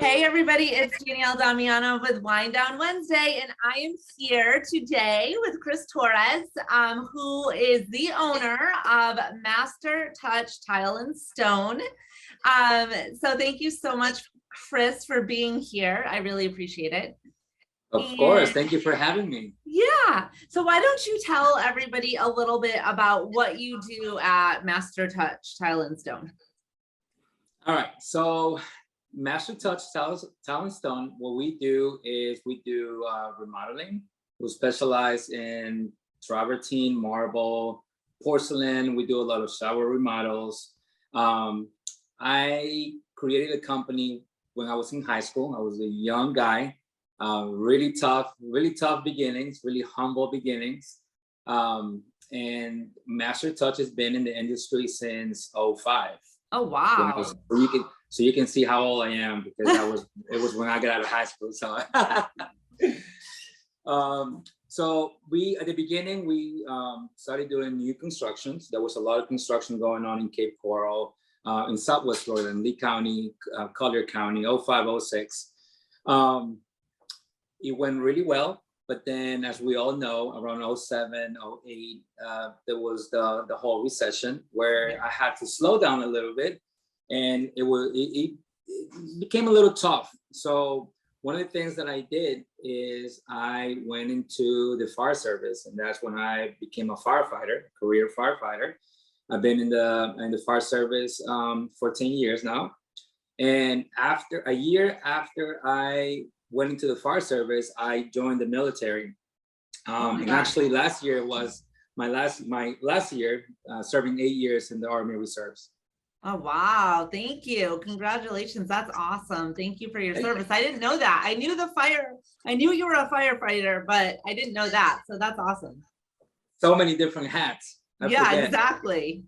Hey everybody, it's Danielle Damianov with Wind Down Wednesday, and I am here today with Chris Torres, who is the owner of Master Touch Tile and Stone. So thank you so much, Chris, for being here. I really appreciate it. Of course, thank you for having me. Yeah, so why don't you tell everybody a little bit about what you do at Master Touch Tile and Stone? All right, so Master Touch Tile and Stone, what we do is we do remodeling. We specialize in travertine, marble, porcelain. We do a lot of shower remodels. I created a company when I was in high school. I was a young guy, really tough beginnings, really humble beginnings. And Master Touch has been in the industry since '05. Oh, wow. So you can see how old I am, because it was when I got out of high school. So so we, at the beginning, we started doing new constructions. There was a lot of construction going on in Cape Coral, in Southwest Florida, in Lee County, Collier County, '05, '06. It went really well. But then, as we all know, around '07, '08, there was the whole recession, where I had to slow down a little bit, and it became a little tough. So one of the things that I did is I went into the fire service, and that's when I became a firefighter, career firefighter. I've been in the fire service for 10 years now. And after a year after I went into the fire service, I joined the military. And actually last year was my last year, serving 8 years in the Army Reserves. Oh, wow. Thank you. Congratulations. That's awesome. Thank you for your service. I didn't know that. I knew you were a firefighter, but I didn't know that. So that's awesome. So many different hats. Yeah, exactly.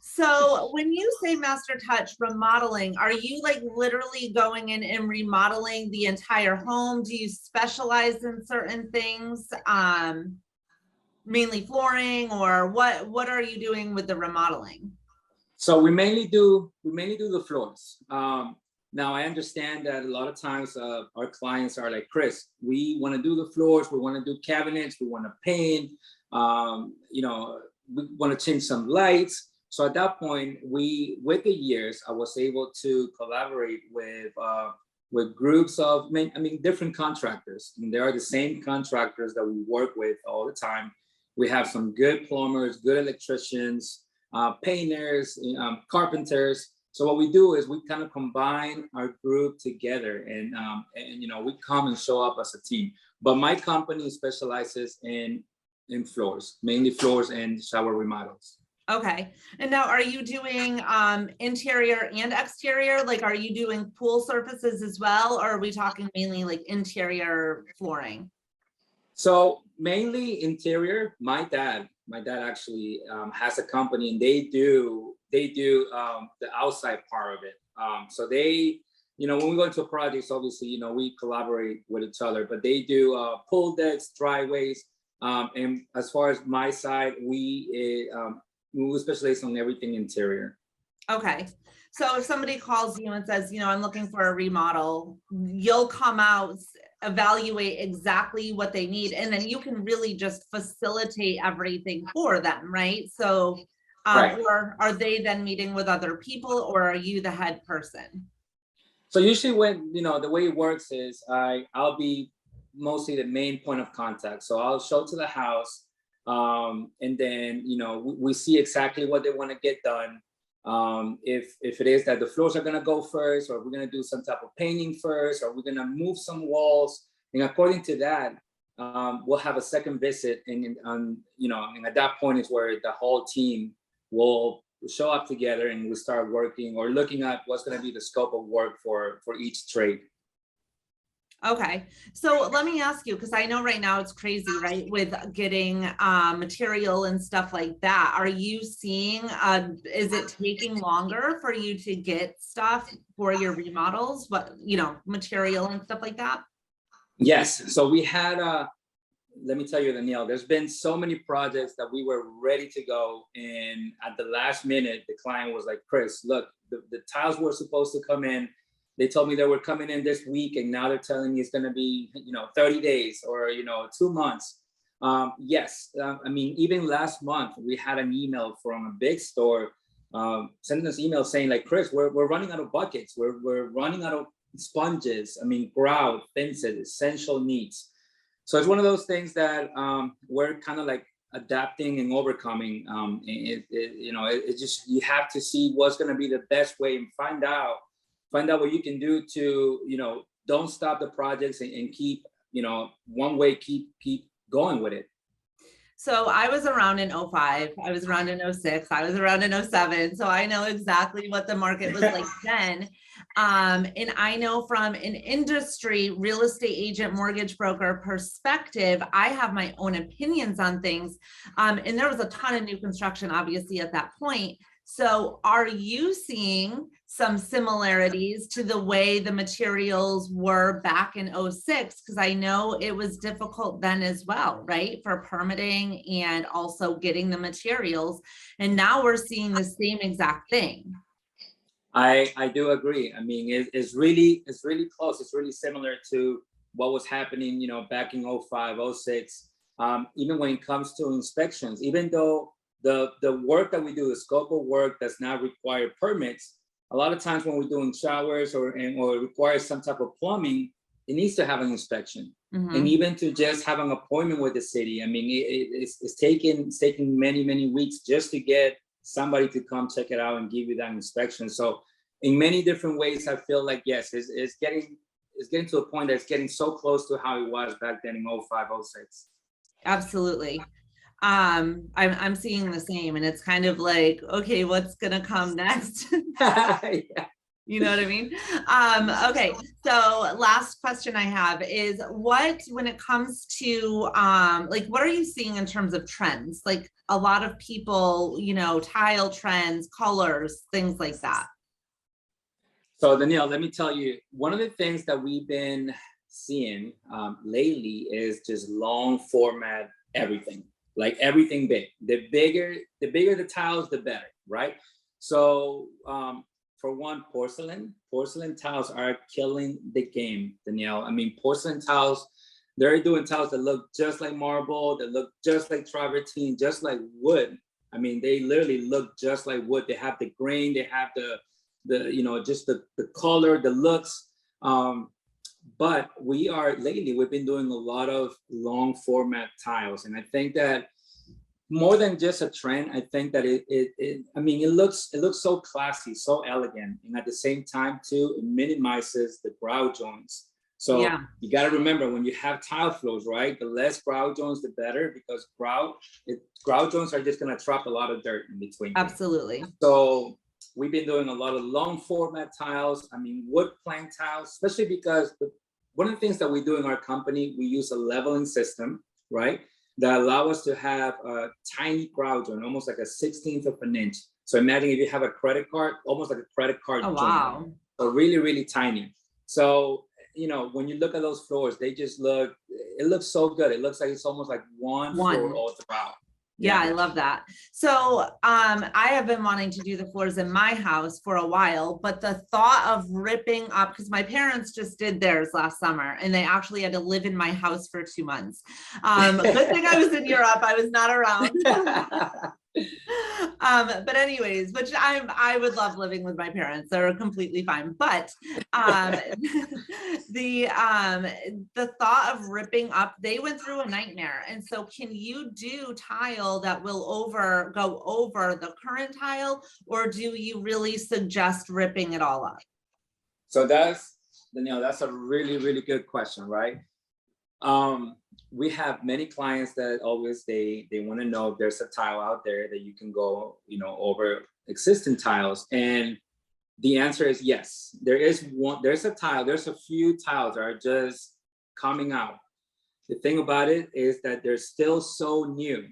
So when you say Master Touch remodeling, are you like literally going in and remodeling the entire home? Do you specialize in certain things, mainly flooring, or what are you doing with the remodeling? So we mainly do the floors. Now I understand that a lot of times our clients are like, Chris, we want to do the floors, we want to do cabinets, we want to paint, we want to change some lights. So at that point, with the years, I was able to collaborate with groups of, different contractors. And they are the same contractors that we work with all the time. We have some good plumbers, good electricians, painters, carpenters. So what we do is we kind of combine our group together, and we come and show up as a team. But my company specializes in floors, mainly floors and shower remodels. Okay. And now, are you doing interior and exterior? Like, are you doing pool surfaces as well? Or are we talking mainly like interior flooring? So mainly interior. My dad actually has a company, and they do the outside part of it. So they, when we go into projects, obviously, we collaborate with each other, but they do pool decks, driveways. And as far as my side, we specialize on everything interior. Okay. So if somebody calls you and says, I'm looking for a remodel, you'll come out, evaluate exactly what they need, and then you can really just facilitate everything for them, right? So, right. Or are they then meeting with other people, or are you the head person? So usually when, the way it works is I'll be mostly the main point of contact. So I'll show to the house, and then, we see exactly what they want to get done. If it is that the floors are going to go first, or we're going to do some type of painting first, or we're going to move some walls, and according to that, we'll have a second visit, and at that point is where the whole team will show up together, and we start working or looking at what's going to be the scope of work for each trade. Okay, so let me ask you, because I know right now it's crazy, right, with getting material and stuff like that. Are you seeing, is it taking longer for you to get stuff for your remodels, material and stuff like that? Yes, so we had, let me tell you, Danielle, there's been so many projects that we were ready to go, and at the last minute, the client was like, Chris, look, the tiles were supposed to come in they told me they were coming in this week, and now they're telling me it's going to be, 30 days or, 2 months. Yes. I mean, even last month, we had an email from a big store sending us email saying like, Chris, we're running out of buckets. We're running out of sponges. I mean, grout, fences, essential needs. So it's one of those things that we're kind of like adapting and overcoming. It just, you have to see what's going to be the best way and find out what you can do to, don't stop the projects and keep, one way, keep going with it. So I was around in 05, I was around in 06, I was around in 07. So I know exactly what the market was like then. And I know from an industry, real estate agent, mortgage broker perspective, I have my own opinions on things. And there was a ton of new construction, obviously, at that point. So are you seeing some similarities to the way the materials were back in 06? Because I know it was difficult then as well, right? For permitting and also getting the materials. And now we're seeing the same exact thing. I do agree. I mean, it's really close. It's really similar to what was happening, back in 05, 06. Even when it comes to inspections, even though the work that we do, the scope of work does not require permits, a lot of times when we're doing showers or requires some type of plumbing, it needs to have an inspection. Mm-hmm. And even to just have an appointment with the city, I mean, it's taking many weeks just to get somebody to come check it out and give you that inspection. So in many different ways, I feel like, yes, it's getting to a point that it's getting so close to how it was back then in 05, 06. Absolutely. I'm seeing the same, and it's kind of like, okay, what's gonna come next? Yeah. You know what I mean? Okay, so last question I have is, when it comes to like, what are you seeing in terms of trends? Like a lot of people, tile trends, colors, things like that. So Danielle, let me tell you, one of the things that we've been seeing lately is just long format everything. Like everything big. The bigger the tiles, the better, right? So for one, porcelain tiles are killing the game, Danielle. I mean, porcelain tiles, they're doing tiles that look just like marble, that look just like travertine, just like wood. I mean, they literally look just like wood. They have the grain, they have the just the color, the looks. But we've been doing a lot of long format tiles. And I think that more than just a trend, I think that it looks so classy, so elegant. And at the same time too, it minimizes the grout joints. So yeah, you got to remember, when you have tile floors, right? The less grout joints, the better, because grout joints are just going to trap a lot of dirt in between. Absolutely. So we've been doing a lot of long format tiles. I mean, wood plank tiles, especially because one of the things that we do in our company, we use a leveling system, right? That allow us to have a tiny grout joint, almost like a 16th of an inch. So imagine if you have a credit card, almost like a credit card joint. Wow. So really, really tiny. So, when you look at those floors, it looks so good. It looks like it's almost like one floor all throughout. Yeah, I love that. So I have been wanting to do the floors in my house for a while, but the thought of ripping up, because my parents just did theirs last summer and they actually had to live in my house for 2 months. Good thing I was in Europe, I was not around. But anyways, which I would love living with my parents. They're completely fine. But the thought of ripping up, they went through a nightmare. And so can you do tile that will go over the current tile, or do you really suggest ripping it all up? So Danielle, that's a really, really good question, right? We have many clients that always they want to know if there's a tile out there that you can go, over existing tiles. And the answer is yes. There's a few tiles that are just coming out. The thing about it is that they're still so new.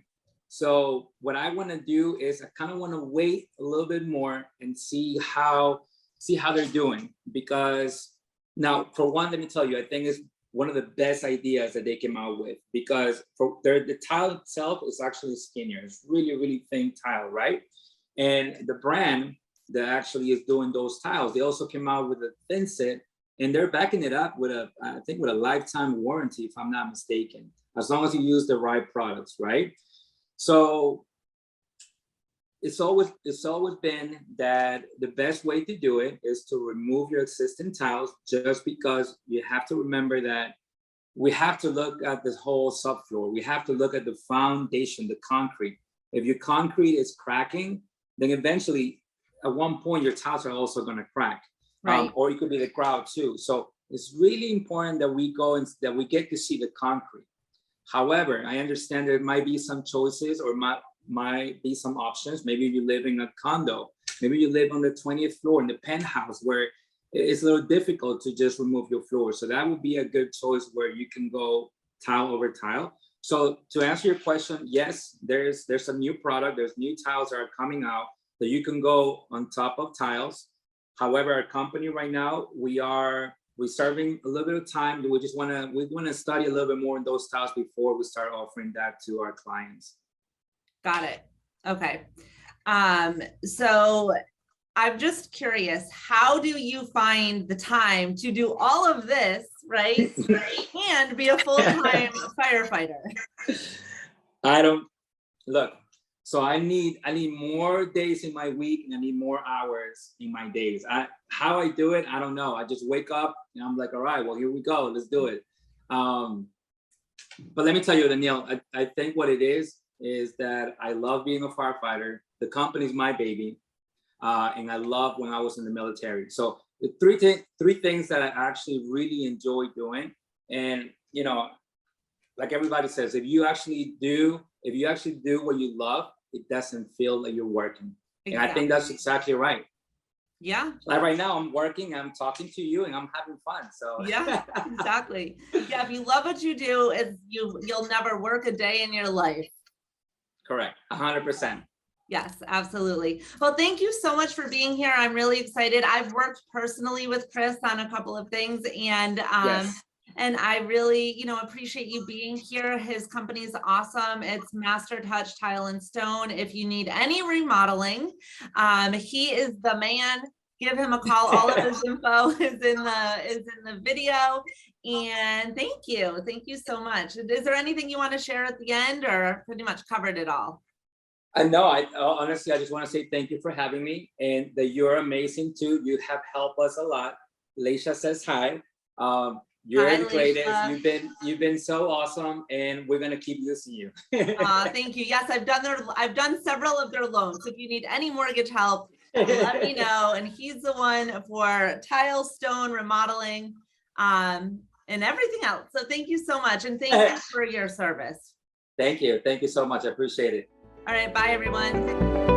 So what I want to do is I kind of want to wait a little bit more and see how they're doing. Because now, for one, let me tell you, I think it's one of the best ideas that they came out with, because the tile itself is actually skinnier. It's really, really thin tile, right? And the brand that actually is doing those tiles. They also came out with a thin set, and they're backing it up with I think with a lifetime warranty, if I'm not mistaken, as long as you use the right products, right? So it's always been that the best way to do it is to remove your existing tiles, just because you have to remember that we have to look at this whole subfloor. We have to look at the foundation, the concrete. If your concrete is cracking, then eventually at one point your tiles are also going to crack, Right. Or it could be the grout too. So it's really important that we go and that we get to see the concrete. However, I understand there might be some choices, or might be some options. Maybe you live in a condo, maybe you live on the 20th floor in the penthouse, where it's a little difficult to just remove your floor. So that would be a good choice where you can go tile over tile. So to answer your question, yes, there's a new product. There's new tiles that are coming out that you can go on top of tiles. However, our company right now, we're serving a little bit of time. We want to study a little bit more on those tiles before we start offering that to our clients. Got it. Okay. So I'm just curious, how do you find the time to do all of this, right? And be a full-time firefighter? I don't look. So I need more days in my week, and I need more hours in my days. How I do it, I don't know. I just wake up and I'm like, all right, well, here we go. Let's do it. But let me tell you, Danielle, I think what it is that I love being a firefighter. The company's my baby. And I love when I was in the military. So the three things that I actually really enjoy doing. And, you know, like everybody says, if you actually do what you love, it doesn't feel like you're working. Exactly. And I think that's exactly right. Yeah. Like right now I'm working, I'm talking to you, and I'm having fun. So yeah, exactly. Yeah. If you love what you do, you'll never work a day in your life. Correct. 100%. Yes, absolutely. Well, thank you so much for being here. I'm really excited. I've worked personally with Chris on a couple of things, and yes. And I really, appreciate you being here. His company is awesome. It's Master Touch Tile and Stone. If you need any remodeling, he is the man. Give him a call. All of his info is in the video. And thank you so much. Is there anything you want to share at the end, or pretty much covered it all? No, honestly, I just want to say thank you for having me, and that you're amazing too. You have helped us a lot. Leisha says hi. You're Hi, the greatest. Leisha. You've been so awesome, and we're gonna keep using you. Thank you. Yes, I've done several of their loans. If you need any mortgage help, let me know. And he's the one for tile, stone, remodeling, and everything else. So thank you so much, and thank you for your service. Thank you so much. I appreciate it. All right, bye everyone.